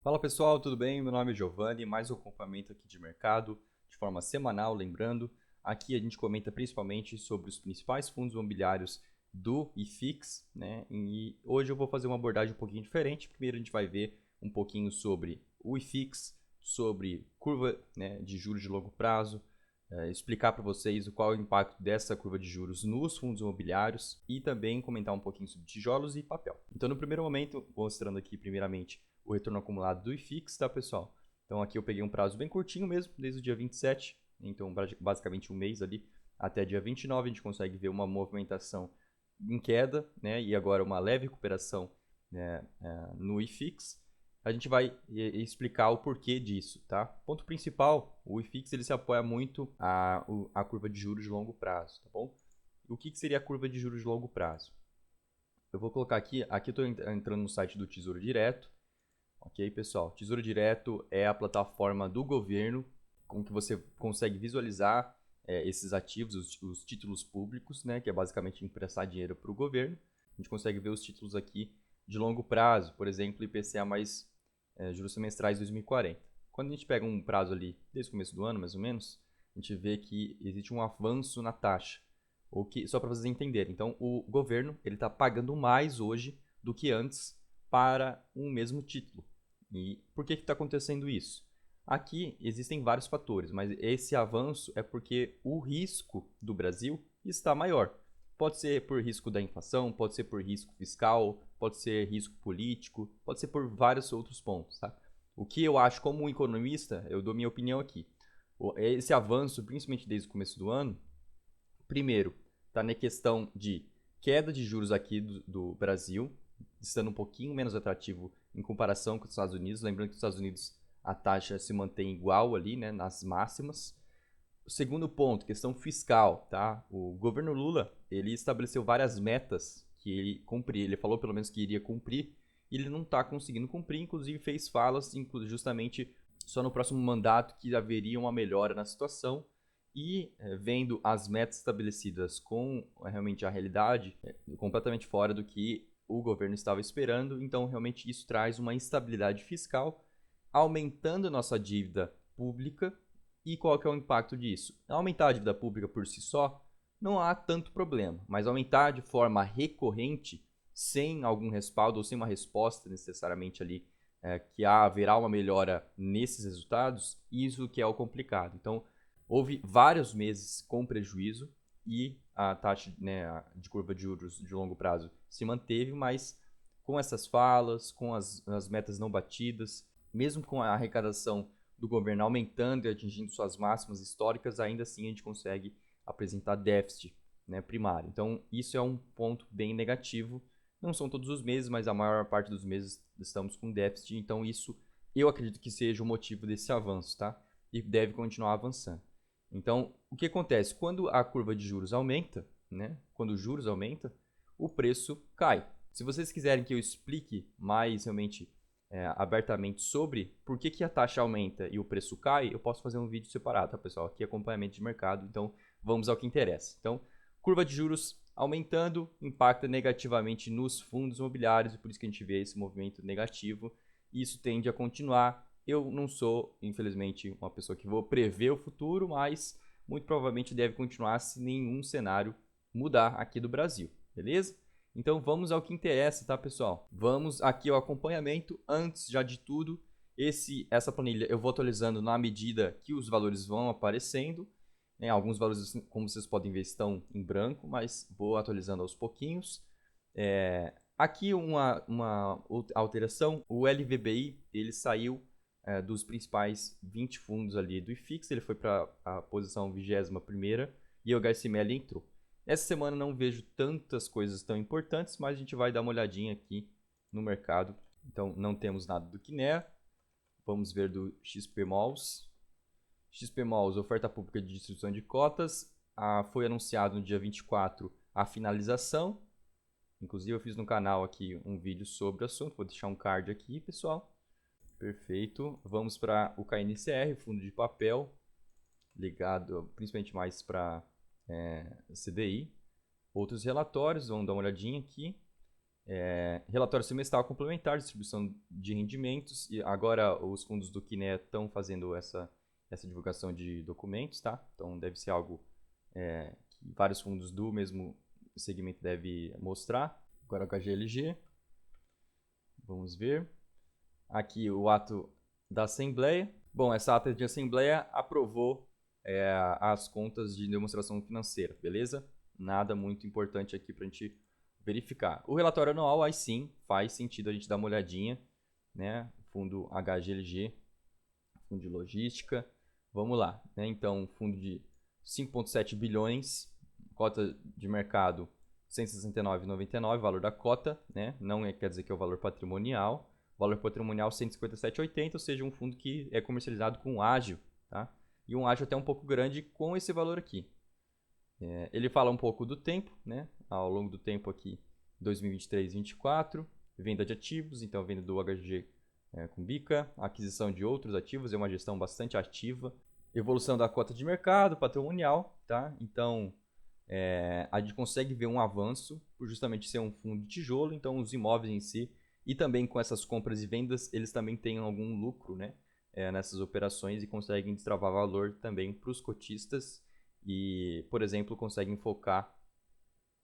Fala pessoal, tudo bem? Meu nome é Giovanni, mais um acompanhamento aqui de mercado, de forma semanal, lembrando. Aqui a gente comenta principalmente sobre os principais fundos imobiliários do IFIX, né? E hoje eu vou fazer uma abordagem um pouquinho diferente. Primeiro a gente vai ver um pouquinho sobre o IFIX, sobre curva, né, de juros de longo prazo, explicar para vocês qual é o impacto dessa curva de juros nos fundos imobiliários e também comentar um pouquinho sobre tijolos e papel. Então, no primeiro momento, mostrando aqui primeiramente o retorno acumulado do IFIX, tá, pessoal? Então, aqui eu peguei um prazo bem curtinho mesmo, desde o dia 27, então basicamente um mês ali, até dia 29 a gente consegue ver uma movimentação em queda, né, e agora uma leve recuperação, né, no IFIX. A gente vai explicar o porquê disso, tá? Ponto principal, o IFIX ele se apoia muito a curva de juros de longo prazo, tá bom? O que seria a curva de juros de longo prazo? Eu vou colocar aqui eu estou entrando no site do Tesouro Direto, ok, pessoal? Tesouro Direto é a plataforma do governo com que você consegue visualizar esses ativos, os títulos públicos, né, que é basicamente emprestar dinheiro para o governo. A gente consegue ver os títulos aqui de longo prazo, por exemplo, IPCA mais juros semestrais 2040. Quando a gente pega um prazo ali, desde o começo do ano, mais ou menos, a gente vê que existe um avanço na taxa. Só para vocês entenderem, então o governo ele está pagando mais hoje do que antes para um mesmo título. E por que está acontecendo isso? Aqui existem vários fatores, mas esse avanço é porque o risco do Brasil está maior. Pode ser por risco da inflação, pode ser por risco fiscal, pode ser risco político, pode ser por vários outros pontos. Tá? O que eu acho como um economista, eu dou minha opinião aqui. Esse avanço, principalmente desde o começo do ano, primeiro, está na questão de queda de juros aqui do Brasil, estando um pouquinho menos atrativo em comparação com os Estados Unidos. Lembrando que os Estados Unidos a taxa se mantém igual ali, né, nas máximas. O segundo ponto, questão fiscal, tá? O governo Lula, ele estabeleceu várias metas que ele cumprir, ele falou pelo menos que iria cumprir, e ele não está conseguindo cumprir, inclusive fez falas justamente só no próximo mandato que haveria uma melhora na situação e vendo as metas estabelecidas com realmente a realidade completamente fora do que o governo estava esperando, então realmente isso traz uma instabilidade fiscal, aumentando nossa dívida pública. E qual que é o impacto disso? Aumentar a dívida pública por si só não há tanto problema, mas aumentar de forma recorrente, sem algum respaldo ou sem uma resposta necessariamente ali que haverá uma melhora nesses resultados, isso que é o complicado. Então, houve vários meses com prejuízo e a taxa, né, de curva de juros de longo prazo se manteve, mas com essas falas, com as metas não batidas, mesmo com a arrecadação do governo aumentando e atingindo suas máximas históricas, ainda assim a gente consegue apresentar déficit, né, primário. Então, isso é um ponto bem negativo. Não são todos os meses, mas a maior parte dos meses estamos com déficit, então isso eu acredito que seja o motivo desse avanço, tá? E deve continuar avançando. Então, o que acontece? Quando a curva de juros aumenta, né? Quando os juros aumenta, o preço cai. Se vocês quiserem que eu explique mais realmente abertamente sobre por que a taxa aumenta e o preço cai, eu posso fazer um vídeo separado, tá, pessoal? Aqui é acompanhamento de mercado, então vamos ao que interessa. Então, curva de juros aumentando impacta negativamente nos fundos imobiliários, e por isso que a gente vê esse movimento negativo. E isso tende a continuar. Eu não sou, infelizmente, uma pessoa que vou prever o futuro, mas muito provavelmente deve continuar se nenhum cenário mudar aqui do Brasil, beleza? Então vamos ao que interessa, tá, pessoal? Vamos aqui ao acompanhamento. Antes já de tudo, essa planilha eu vou atualizando na medida que os valores vão aparecendo. Né? Alguns valores, como vocês podem ver, estão em branco, mas vou atualizando aos pouquinhos. Aqui uma alteração, o LVBI ele saiu dos principais 20 fundos ali do IFIX, ele foi para a posição 21ª e o HSML entrou. Essa semana não vejo tantas coisas tão importantes, mas a gente vai dar uma olhadinha aqui no mercado. Então não temos nada do Kinea. Vamos ver do XP Malls. XP Malls, oferta pública de distribuição de cotas. Foi anunciado no dia 24 a finalização. Inclusive eu fiz no canal aqui um vídeo sobre o assunto. Vou deixar um card aqui, pessoal. Perfeito. Vamos para o KNCR, fundo de papel, ligado principalmente mais para CDI. Outros relatórios, vamos dar uma olhadinha aqui. Relatório semestral complementar, distribuição de rendimentos, e agora os fundos do Quiné estão fazendo essa divulgação de documentos, tá? Então deve ser algo que vários fundos do mesmo segmento devem mostrar. Agora o HGLG, vamos ver. Aqui o ato da Assembleia. Bom, essa ata de Assembleia aprovou as contas de demonstração financeira, beleza? Nada muito importante aqui para a gente verificar. O relatório anual, aí sim, faz sentido a gente dar uma olhadinha, né? Fundo HGLG, fundo de logística. Vamos lá, né? Então, fundo de 5,7 bilhões, cota de mercado 169,99, valor da cota, né? Não quer dizer que é o valor patrimonial. Valor patrimonial 157,80, ou seja, um fundo que é comercializado com ágio, tá? E um ágio até um pouco grande com esse valor aqui. Ele fala um pouco do tempo, né? Ao longo do tempo aqui, 2023 e 2024, venda de ativos, então venda do HGG com bica, aquisição de outros ativos, é uma gestão bastante ativa, evolução da cota de mercado, patrimonial, tá? Então, a gente consegue ver um avanço por justamente ser um fundo de tijolo, então os imóveis em si, e também com essas compras e vendas, eles também têm algum lucro, né? Nessas operações e conseguem destravar valor também para os cotistas e, por exemplo, conseguem focar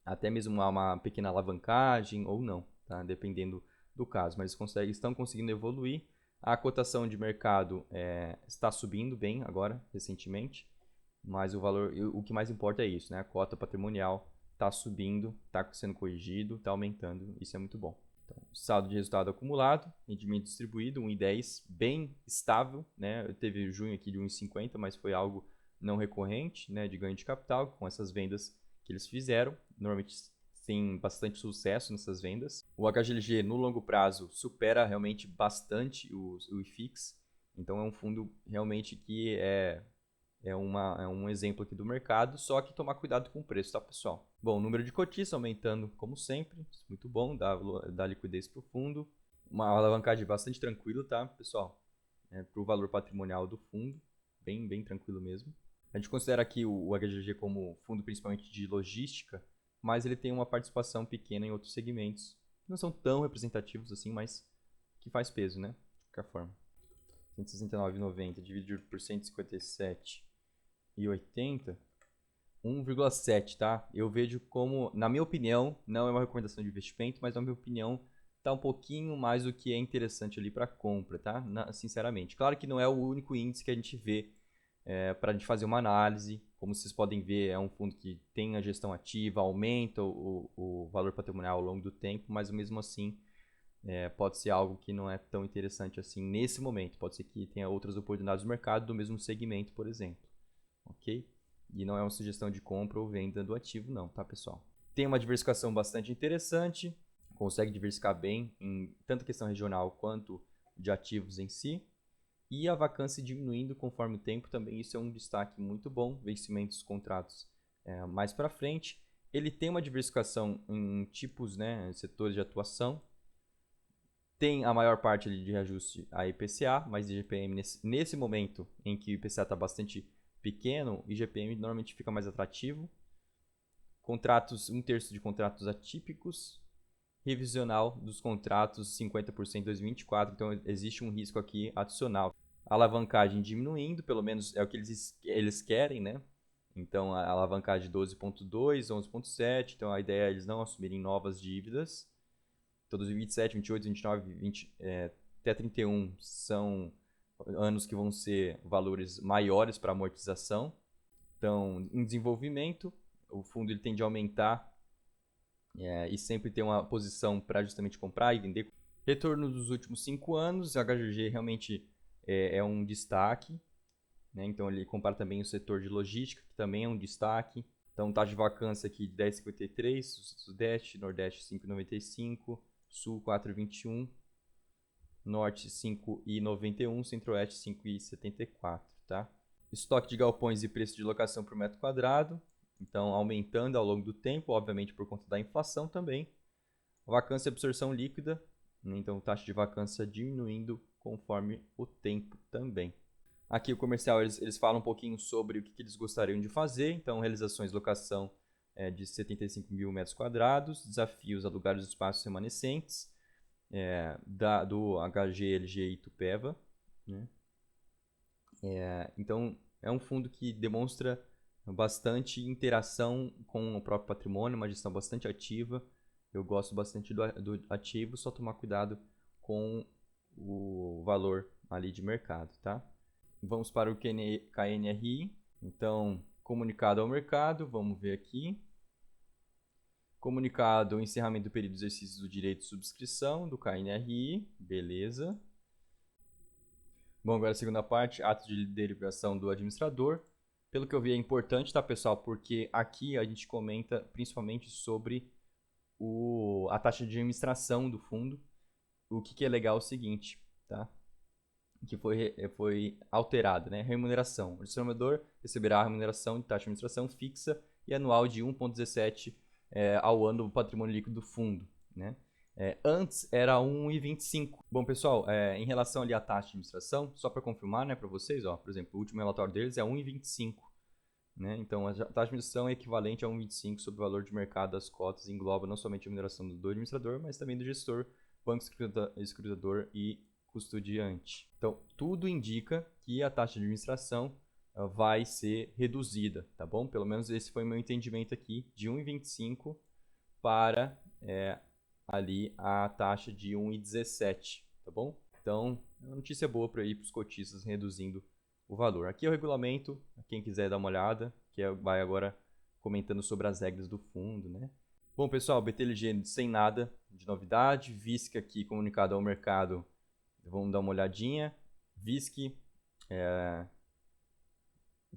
até mesmo uma pequena alavancagem ou não, tá? Dependendo do caso, mas estão conseguindo evoluir. A cotação de mercado está subindo bem agora, recentemente, mas o que mais importa é isso, né? A cota patrimonial está subindo, está sendo corrigido, está aumentando, isso é muito bom. Então, saldo de resultado acumulado, rendimento distribuído, 1,10, bem estável, né? Teve junho aqui de 1,50, mas foi algo não recorrente, né, de ganho de capital, com essas vendas que eles fizeram. Normalmente tem bastante sucesso nessas vendas. O HGLG no longo prazo supera realmente bastante o IFIX, então é um fundo realmente que é um exemplo aqui do mercado, só que tomar cuidado com o preço, tá, pessoal? Bom, o número de cotistas aumentando como sempre, muito bom, dá liquidez para o fundo. Uma alavancagem bastante tranquila, tá, pessoal? Para o valor patrimonial do fundo, bem tranquilo mesmo. A gente considera aqui o HGG como fundo principalmente de logística, mas ele tem uma participação pequena em outros segmentos. Não são tão representativos assim, mas que faz peso, né? De qualquer forma. 169,90 dividido por 157,80, 1,7, tá? Eu vejo como, na minha opinião, não é uma recomendação de investimento, mas na minha opinião, tá um pouquinho mais do que é interessante ali para compra, tá? Sinceramente. Claro que não é o único índice que a gente vê para a gente fazer uma análise. Como vocês podem ver, é um fundo que tem a gestão ativa, aumenta o valor patrimonial ao longo do tempo, mas mesmo assim pode ser algo que não é tão interessante assim nesse momento. Pode ser que tenha outras oportunidades no mercado do mesmo segmento, por exemplo. Ok? E não é uma sugestão de compra ou venda do ativo, não, tá, pessoal? Tem uma diversificação bastante interessante, consegue diversificar bem em tanto questão regional quanto de ativos em si. E a vacância diminuindo conforme o tempo também, isso é um destaque muito bom. Vencimentos, contratos mais para frente. Ele tem uma diversificação em tipos, né, setores de atuação. Tem a maior parte ali de reajuste a IPCA, mas IGPM nesse momento em que o IPCA está bastante pequeno, IGPM normalmente fica mais atrativo. Contratos, 1/3 de contratos atípicos. Revisional dos contratos 50% em 2024, então existe um risco aqui adicional. A alavancagem diminuindo, pelo menos é o que eles querem, né? Então a alavancagem 12,2, 11,7, então a ideia é eles não assumirem novas dívidas. Então 2027, 28, 29, 20, até 31 são anos que vão ser valores maiores para amortização. Então, em desenvolvimento, o fundo ele tende a aumentar e sempre ter uma posição para justamente comprar e vender. Retorno dos últimos 5 anos, o HGG realmente é um destaque, né? Então ele compara também o setor de logística, que também é um destaque. Então taxa de vacância aqui de 10,53, Sudeste, Nordeste 5,95, Sul 4,21, Norte 5,91, Centro-Oeste 5,74, tá? Estoque de galpões e preço de locação por metro quadrado, então aumentando ao longo do tempo, obviamente por conta da inflação também. Vacância e absorção líquida, então taxa de vacância diminuindo conforme o tempo também. Aqui o comercial, eles falam um pouquinho sobre o que eles gostariam de fazer, então realizações, locação de 75 mil metros quadrados, desafios a lugares dos espaços remanescentes, do HGLG Itupeva, né? Então, é um fundo que demonstra bastante interação com o próprio patrimônio, uma gestão bastante ativa. Eu gosto bastante do ativo, só tomar cuidado com o valor ali de mercado, tá? Vamos para o KNRI. Então, comunicado ao mercado, vamos ver aqui. Comunicado ao encerramento do período de exercício do direito de subscrição do KNRI, beleza. Bom, agora a segunda parte, ato de deliberação do administrador. Pelo que eu vi é importante, tá, pessoal? Porque aqui a gente comenta principalmente sobre a taxa de administração do fundo. O que é legal é o seguinte, tá? Que foi alterado, né? Remuneração. O administrador receberá a remuneração de taxa de administração fixa e anual de 1,17 ao ano do patrimônio líquido do fundo, né? Antes era 1,25. Bom, pessoal, em relação ali à taxa de administração, só para confirmar, né, para vocês, ó, por exemplo, o último relatório deles é 1,25. Né? Então, a taxa de administração é equivalente a 1,25 sobre o valor de mercado das cotas e engloba não somente a remuneração do administrador, mas também do gestor, banco escrutador e custodiante. Então, tudo indica que a taxa de administração vai ser reduzida, tá bom? Pelo menos esse foi o meu entendimento aqui, de 1,25 para ali a taxa de 1,17, tá bom? Então, é uma notícia boa para ir para os cotistas reduzindo o valor. Aqui é o regulamento, quem quiser dar uma olhada, que vai agora comentando sobre as regras do fundo, né? Bom, pessoal, BTLG sem nada de novidade, VISC aqui comunicado ao mercado, vamos dar uma olhadinha. VISC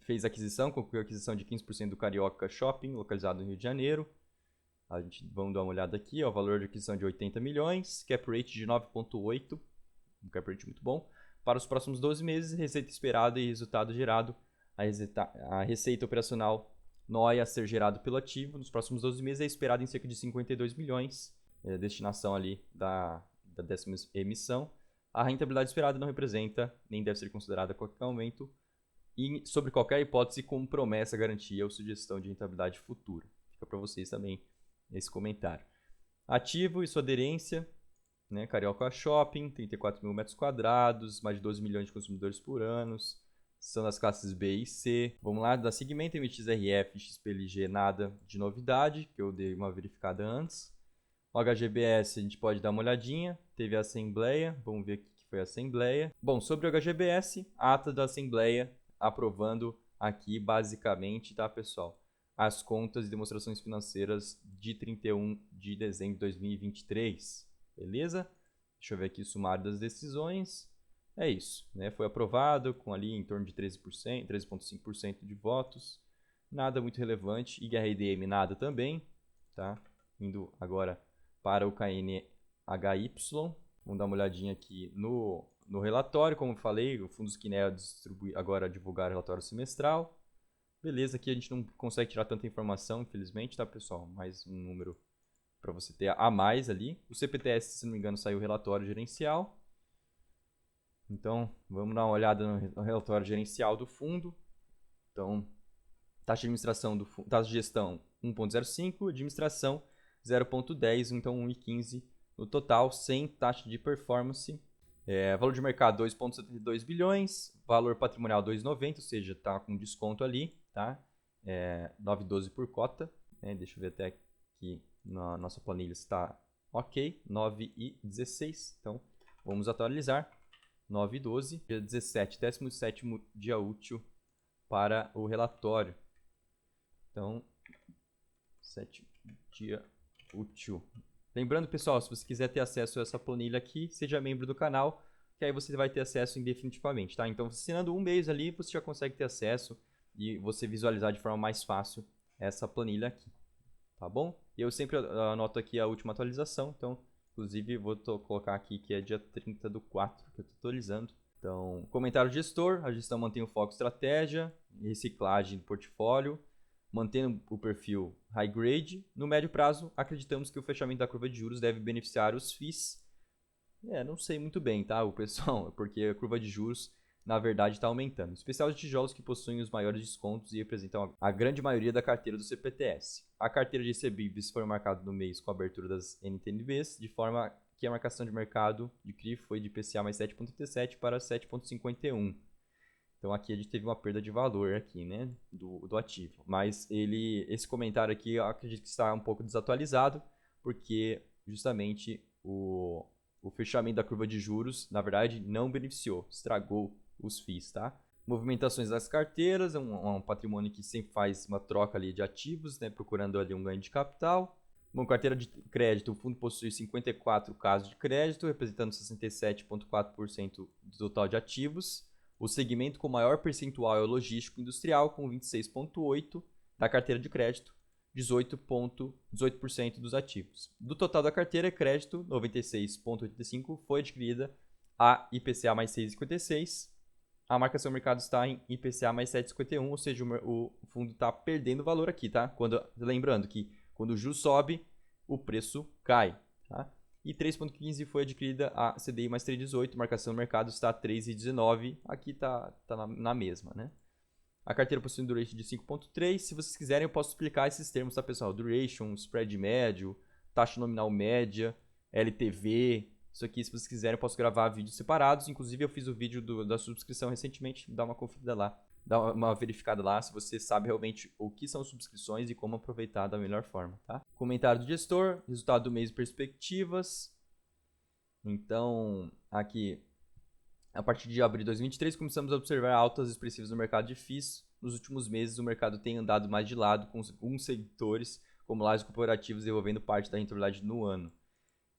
fez aquisição, concluiu a aquisição de 15% do Carioca Shopping, localizado no Rio de Janeiro. Vamos dar uma olhada aqui, ó, valor de aquisição de 80 milhões, cap rate de 9,8, um cap rate muito bom. Para os próximos 12 meses, receita esperada e resultado gerado. A receita operacional NOI a ser gerado pelo ativo nos próximos 12 meses é esperada em cerca de 52 milhões, destinação ali da 10ª emissão. A rentabilidade esperada não representa, nem deve ser considerada a qualquer momento, e sobre qualquer hipótese como promessa, garantia ou sugestão de rentabilidade futura. Fica para vocês também esse comentário. Ativo e sua aderência, né? Carioca Shopping, 34 mil metros quadrados, mais de 12 milhões de consumidores por ano, são das classes B e C. Vamos lá, da segmento MXRF, XPLG, nada de novidade, que eu dei uma verificada antes. O HGBS a gente pode dar uma olhadinha, teve a assembleia, vamos ver o que foi a assembleia. Bom, sobre o HGBS, ata da assembleia aprovando aqui basicamente, tá, pessoal? As contas e demonstrações financeiras de 31 de dezembro de 2023, beleza? Deixa eu ver aqui o sumário das decisões. É isso, né? Foi aprovado com ali em torno de 13%, 13,5% de votos. Nada muito relevante. IRDM nada também, tá? Indo agora para o KNHY. Vamos dar uma olhadinha aqui no relatório. Como eu falei, o Fundos Quinel agora divulgar relatório semestral. Beleza, aqui a gente não consegue tirar tanta informação, infelizmente, tá, pessoal? Mais um número para você ter a mais ali. O CPTS, se não me engano, saiu o relatório gerencial. Então, vamos dar uma olhada no relatório gerencial do fundo. Então, taxa de administração taxa de gestão 1,05, administração 0,10, então 1,15 no total, sem taxa de performance. Valor de mercado 2,72 bilhões, valor patrimonial 2,90, ou seja, está com desconto ali, tá? 9,12 por cota. Deixa eu ver até aqui na nossa planilha está ok, 9,16. Então, vamos atualizar. 9,12, dia 17, 17º dia útil para o relatório. Então, 7 dia útil. Lembrando, pessoal, se você quiser ter acesso a essa planilha aqui, seja membro do canal, que aí você vai ter acesso indefinitivamente, tá? Então, assinando um mês ali, você já consegue ter acesso e você visualizar de forma mais fácil essa planilha aqui, tá bom? Eu sempre anoto aqui a última atualização, então, inclusive, vou colocar aqui que é dia 30/4 que eu estou atualizando. Então, comentário gestor, a gestão mantém o foco estratégia, reciclagem do portfólio, mantendo o perfil high grade. No médio prazo, acreditamos que o fechamento da curva de juros deve beneficiar os FIIs. Não sei muito bem, tá, o pessoal, porque a curva de juros na verdade está aumentando, em especial os tijolos que possuem os maiores descontos e representam a grande maioria da carteira do CPTS. A carteira de recebíveis foi marcada no mês com a abertura das NTNBs, de forma que a marcação de mercado de CRI foi de IPCA mais 7,37 para 7,51. Então aqui a gente teve uma perda de valor aqui, né, do ativo. Mas esse comentário aqui eu acredito que está um pouco desatualizado, porque justamente o fechamento da curva de juros, na verdade, não beneficiou, estragou os FIIs, tá? Movimentações das carteiras, um patrimônio que sempre faz uma troca ali de ativos, né, procurando ali um ganho de capital. Bom, carteira de crédito, o fundo possui 54 casos de crédito, representando 67,4% do total de ativos. O segmento com maior percentual é o logístico industrial, com 26,8% da carteira de crédito, 18% dos ativos. Do total da carteira, crédito, 96,85%, foi adquirida a IPCA mais 6,56%. A marcação do mercado está em IPCA mais 7,51%, ou seja, o fundo está perdendo valor aqui, tá? Lembrando que quando o juros sobe, o preço cai, tá? E 3,15 foi adquirida a CDI mais 3,18, marcação do mercado está 3,19, aqui está na mesma, né? A carteira possui um duration de 5,3, se vocês quiserem eu posso explicar esses termos, tá pessoal? Duration, spread médio, taxa nominal média, LTV, isso aqui se vocês quiserem eu posso gravar vídeos separados, inclusive eu fiz o vídeo da subscrição recentemente, dá uma conferida lá, dá uma verificada lá se você sabe realmente o que são subscrições e como aproveitar da melhor forma, tá? Comentário do gestor, resultado do mês e perspectivas. Então, aqui, a partir de abril de 2023, começamos a observar altas expressivas no mercado de FIIs. Nos últimos meses, o mercado tem andado mais de lado, com alguns setores, como lares corporativos, desenvolvendo parte da rentabilidade no ano.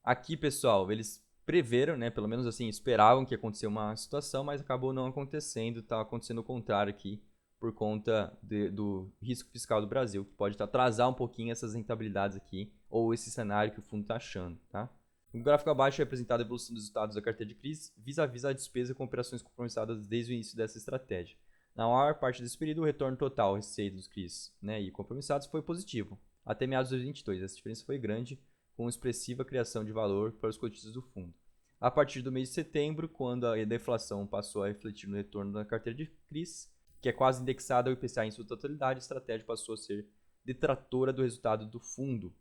Aqui, pessoal, eles preveram, né, pelo menos assim, esperavam que ia acontecer uma situação, mas acabou não acontecendo, está acontecendo o contrário aqui, por conta do risco fiscal do Brasil, que pode atrasar um pouquinho essas rentabilidades aqui, ou esse cenário que o fundo está achando, tá? O gráfico abaixo é apresentado a evolução dos resultados da carteira de crise, vis-à-vis a despesa com operações compromissadas desde o início dessa estratégia. Na maior parte desse período, o retorno total receita dos CRIs, né, e compromissados foi positivo, até meados de 2022. Essa diferença foi grande, com expressiva criação de valor para os cotistas do fundo. A partir do mês de setembro, quando a deflação passou a refletir no retorno da carteira de CRIs, que é quase indexada ao IPCA em sua totalidade, a estratégia passou a ser detratora do resultado do fundo.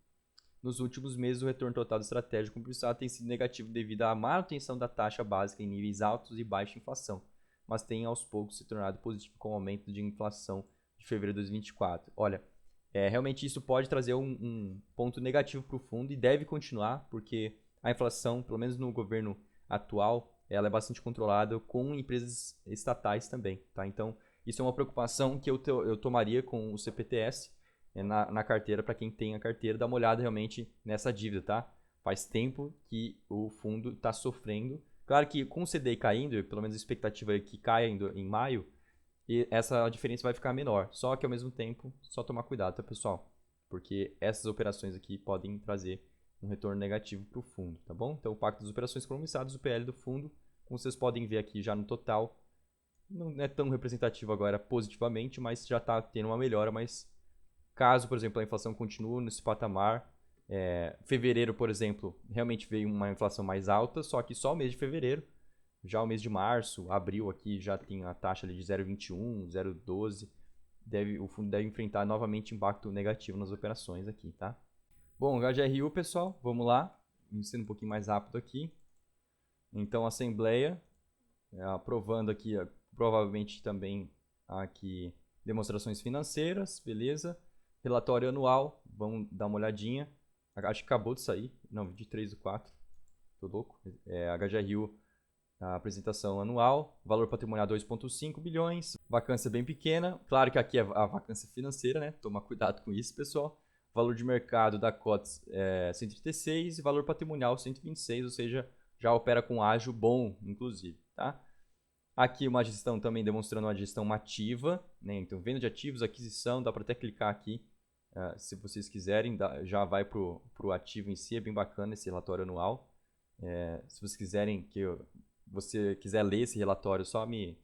Nos últimos meses, o retorno total do estratégico compensado tem sido negativo devido à manutenção da taxa básica em níveis altos e baixa inflação, mas tem aos poucos se tornado positivo com o aumento de inflação de fevereiro de 2024. Olha, realmente isso pode trazer um ponto negativo para o fundo e deve continuar, porque a inflação, pelo menos no governo atual, ela é bastante controlada com empresas estatais também, tá? Então, isso é uma preocupação que eu tomaria com o CPTS na carteira, para quem tem a carteira, dá uma olhada realmente nessa dívida, tá? Faz tempo que o fundo está sofrendo. Claro que com o CDI caindo, pelo menos a expectativa é que caia em maio, e essa diferença vai ficar menor. Só que ao mesmo tempo, só tomar cuidado, tá, pessoal? Porque essas operações aqui podem trazer um retorno negativo para o fundo, tá bom? Então, o pacto das operações compromissadas, o PL do fundo, como vocês podem ver aqui já no total, não é tão representativo agora positivamente, mas já está tendo uma melhora. Mas caso, por exemplo, a inflação continue nesse patamar, fevereiro, por exemplo, realmente veio uma inflação mais alta, só que só o mês de fevereiro. Já o mês de março, abril aqui já tem a taxa ali de 0,21, 0,12. O fundo deve enfrentar novamente impacto negativo nas operações aqui, tá? Bom, HGRU, pessoal, vamos lá. Sendo um pouquinho mais rápido aqui. Então, Assembleia, aprovando aqui, provavelmente também aqui, demonstrações financeiras, beleza? Relatório anual, vamos dar uma olhadinha. Acho que acabou de sair, não, de 3 do 4, tô louco. HGRU, a apresentação anual, valor patrimonial 2,5 bilhões, vacância bem pequena. Claro que aqui é a vacância financeira, né? Toma cuidado com isso, pessoal. Valor de mercado da COTS 136 e valor patrimonial 126, ou seja, já opera com ágio bom, inclusive, tá? Aqui uma gestão também demonstrando uma gestão ativa, né? Então, venda de ativos, aquisição, dá para até clicar aqui, se vocês quiserem, já vai para o ativo em si, é bem bacana esse relatório anual. Se vocês quiserem você quiser ler esse relatório, só me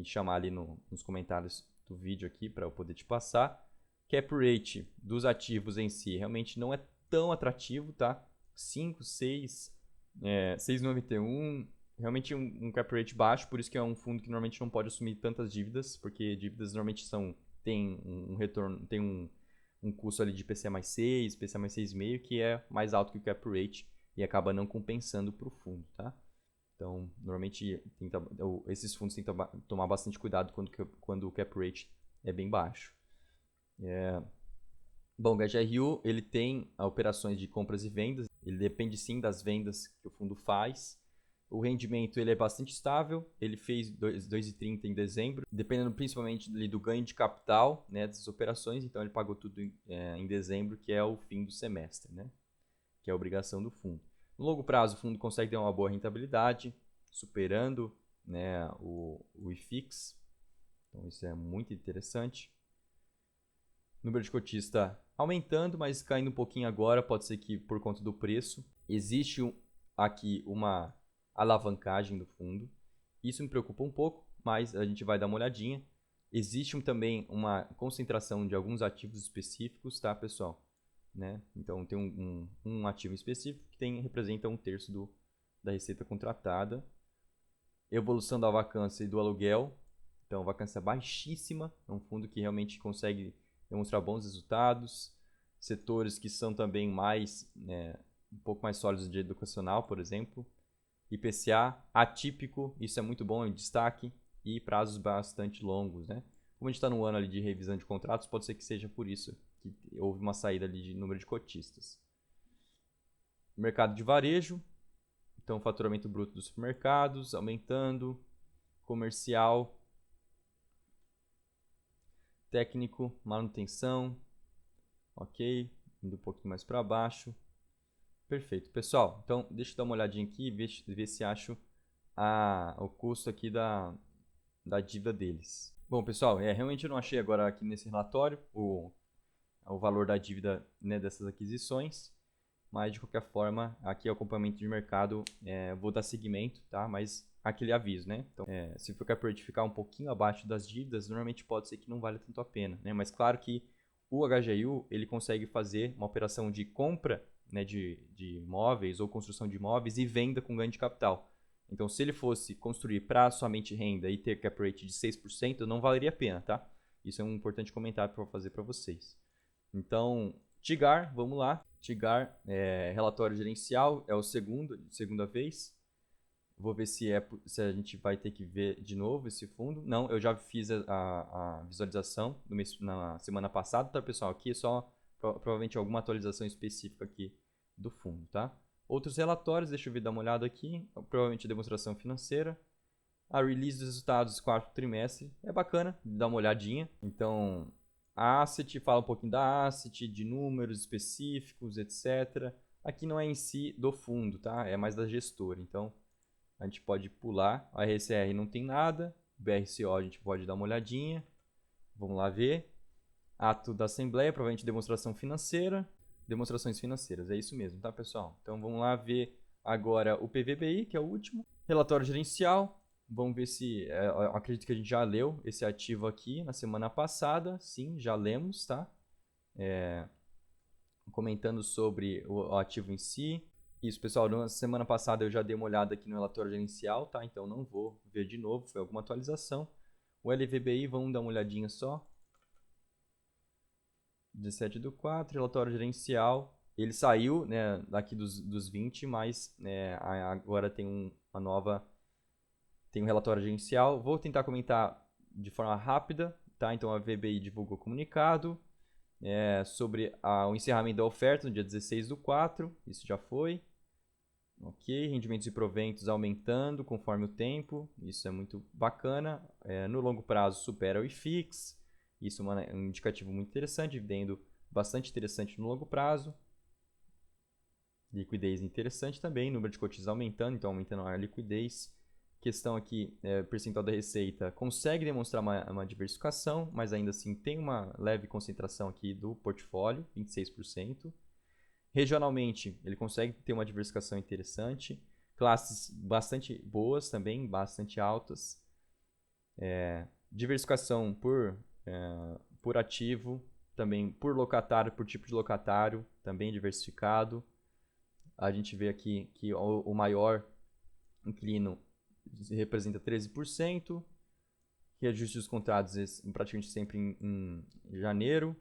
chamar ali nos comentários do vídeo aqui para eu poder te passar. Cap rate dos ativos em si realmente não é tão atrativo, tá? 5, 6, 6,91, realmente um cap rate baixo, por isso que é um fundo que normalmente não pode assumir tantas dívidas, porque dívidas normalmente tem um retorno, tem um custo ali de IPCA mais 6, IPCA mais 6,5, que é mais alto que o cap rate e acaba não compensando para o fundo, tá? Então, normalmente, esses fundos têm que tomar bastante cuidado quando o cap rate é bem baixo. Bom, o HGRU, ele tem operações de compras e vendas, ele depende sim das vendas que o fundo faz. O rendimento ele é bastante estável, ele fez 2,30 em dezembro, dependendo principalmente do ganho de capital, né, dessas operações, então ele pagou tudo em dezembro, que é o fim do semestre, né, que é a obrigação do fundo. No longo prazo, o fundo consegue ter uma boa rentabilidade, superando, né, o IFIX, então isso é muito interessante. Número de cotista aumentando, mas caindo um pouquinho agora, pode ser que por conta do preço. Existe aqui uma alavancagem do fundo. Isso me preocupa um pouco, mas a gente vai dar uma olhadinha. Existe também uma concentração de alguns ativos específicos, tá, pessoal? Né? Então tem um ativo específico que representa 1/3 da receita contratada. Evolução da vacância e do aluguel. Então, vacância baixíssima. É um fundo que realmente consegue demonstrar bons resultados. Setores que são também um pouco mais sólidos de educacional, por exemplo. IPCA atípico, isso é muito bom, em destaque. E prazos bastante longos, né? Como a gente está no ano ali de revisão de contratos, pode ser que seja por isso que houve uma saída ali de número de cotistas. Mercado de varejo. Então, faturamento bruto dos supermercados aumentando. Comercial, técnico, manutenção, ok, indo um pouquinho mais para baixo. Perfeito, pessoal, então deixa eu dar uma olhadinha aqui e ver se acho o custo aqui da dívida deles. Bom, pessoal, realmente eu não achei agora aqui nesse relatório o valor da dívida, né, dessas aquisições, mas de qualquer forma, aqui é o acompanhamento de mercado, vou dar seguimento, tá? Mas aquele aviso, né? Então, se o cap rate ficar um pouquinho abaixo das dívidas, normalmente pode ser que não vale tanto a pena, né? Mas claro que o HGU, ele consegue fazer uma operação de compra, né, de imóveis ou construção de imóveis e venda com ganho de capital. Então, se ele fosse construir para somente renda e ter cap rate de 6%, não valeria a pena, tá? Isso é um importante comentário para fazer para vocês. Então, Tigar, vamos lá. Tigar, relatório gerencial, é o segunda vez. Vou ver se a gente vai ter que ver de novo esse fundo. Não, eu já fiz a visualização na semana passada, tá, pessoal? Aqui é só provavelmente alguma atualização específica aqui do fundo, tá? Outros relatórios, deixa eu dar uma olhada aqui. Provavelmente a demonstração financeira. A release dos resultados do quarto trimestre. É bacana, dá uma olhadinha. Então, a asset fala um pouquinho da asset, de números específicos, etc. Aqui não é em si do fundo, tá? É mais da gestora. Então, a gente pode pular. A RCR não tem nada. BRCO a gente pode dar uma olhadinha. Vamos lá ver. Ato da Assembleia, provavelmente demonstração financeira. Demonstrações financeiras, é isso mesmo, tá, pessoal? Então, vamos lá ver agora o PVBI, que é o último. Relatório gerencial. Vamos ver se... eu acredito que a gente já leu esse ativo aqui na semana passada. Sim, já lemos, tá? Comentando sobre o ativo em si. Isso, pessoal, na semana passada eu já dei uma olhada aqui no relatório gerencial, tá? Então não vou ver de novo, foi alguma atualização. O LVBI, vamos dar uma olhadinha só. 17/4, relatório gerencial. Ele saiu, né, daqui dos 20, mas agora tem uma nova... Tem um relatório gerencial. Vou tentar comentar de forma rápida, tá? Então a VBI divulgou comunicado sobre o encerramento da oferta no dia 16/4. Isso já foi. Ok, rendimentos e proventos aumentando conforme o tempo, isso é muito bacana. No longo prazo supera o IFIX, isso é um indicativo muito interessante, dividendo bastante interessante no longo prazo. Liquidez interessante também, número de cotistas aumentando, então aumentando a liquidez. Questão aqui, percentual da receita, consegue demonstrar uma diversificação, mas ainda assim tem uma leve concentração aqui do portfólio, 26%. Regionalmente, ele consegue ter uma diversificação interessante. Classes bastante boas também, bastante altas. Diversificação por ativo, também por locatário, por tipo de locatário, também diversificado. A gente vê aqui que o maior inquilino representa 13%. Reajuste dos contratos praticamente sempre em janeiro.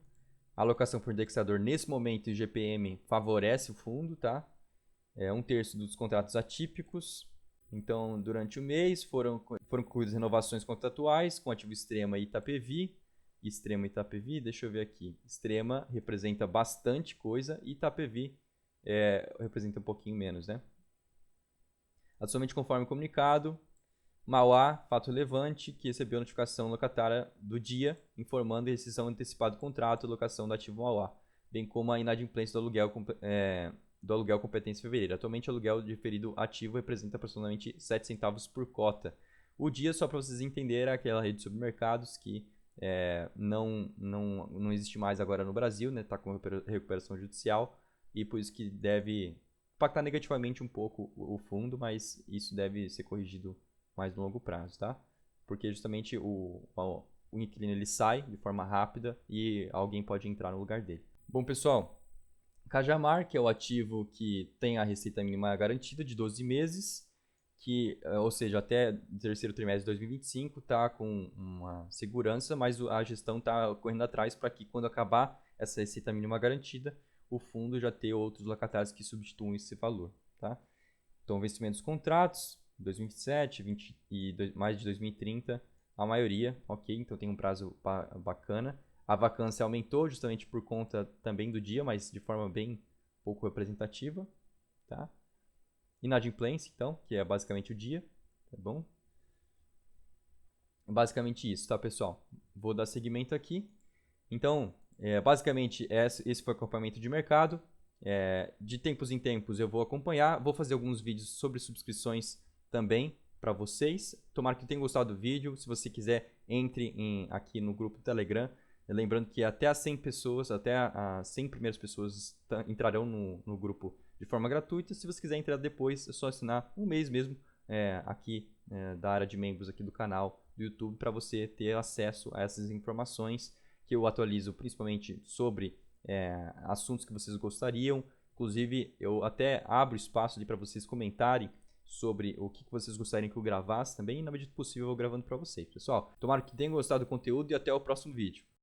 A alocação por indexador, nesse momento, o IGPM favorece o fundo, tá? É 1/3 dos contratos atípicos. Então, durante o mês, foram concluídas renovações contratuais com ativo Extrema e Itapevi. Extrema e Itapevi, deixa eu ver aqui. Extrema representa bastante coisa e Itapevi representa um pouquinho menos, né? Atualmente, conforme o comunicado, Mauá, fato relevante, que recebeu a notificação locatária do dia, informando a rescisão antecipada do contrato e locação do ativo Mauá, bem como a inadimplência do aluguel competência em fevereiro. Atualmente, o aluguel diferido ativo representa aproximadamente 7 centavos por cota. O dia, só para vocês entenderem, é aquela rede de supermercados que não existe mais agora no Brasil, né? Está com recuperação judicial e por isso que deve impactar negativamente um pouco o fundo, mas isso deve ser corrigido mais no longo prazo, tá? Porque justamente o inquilino ele sai de forma rápida e alguém pode entrar no lugar dele. Bom, pessoal, Cajamar, que é o ativo que tem a receita mínima garantida de 12 meses, ou seja, até o terceiro trimestre de 2025 está com uma segurança, mas a gestão está correndo atrás para que quando acabar essa receita mínima garantida, o fundo já tenha outros locatários que substituam esse valor, tá? Então, vencimento dos contratos, 2027, 20 e mais de 2030, a maioria, ok, então tem um prazo bacana. A vacância aumentou justamente por conta também do dia, mas de forma bem pouco representativa, tá? Inadimplência, então, que é basicamente o dia, tá bom? Basicamente isso, tá, pessoal? Vou dar seguimento aqui. Então, basicamente, esse foi o acompanhamento de mercado. De tempos em tempos eu vou acompanhar, vou fazer alguns vídeos sobre subscrições também para vocês. Tomara que tenham gostado do vídeo. Se você quiser, entre aqui no grupo do Telegram. Lembrando que até as 100 pessoas, até as 100 primeiras pessoas entrarão no grupo de forma gratuita. Se você quiser entrar depois, é só assinar um mês mesmo aqui da área de membros aqui do canal do YouTube para você ter acesso a essas informações que eu atualizo principalmente sobre assuntos que vocês gostariam. Inclusive, eu até abro espaço ali para vocês comentarem sobre o que vocês gostariam que eu gravasse também. E na medida do possível, eu vou gravando para vocês. Pessoal, tomara que tenham gostado do conteúdo e até o próximo vídeo.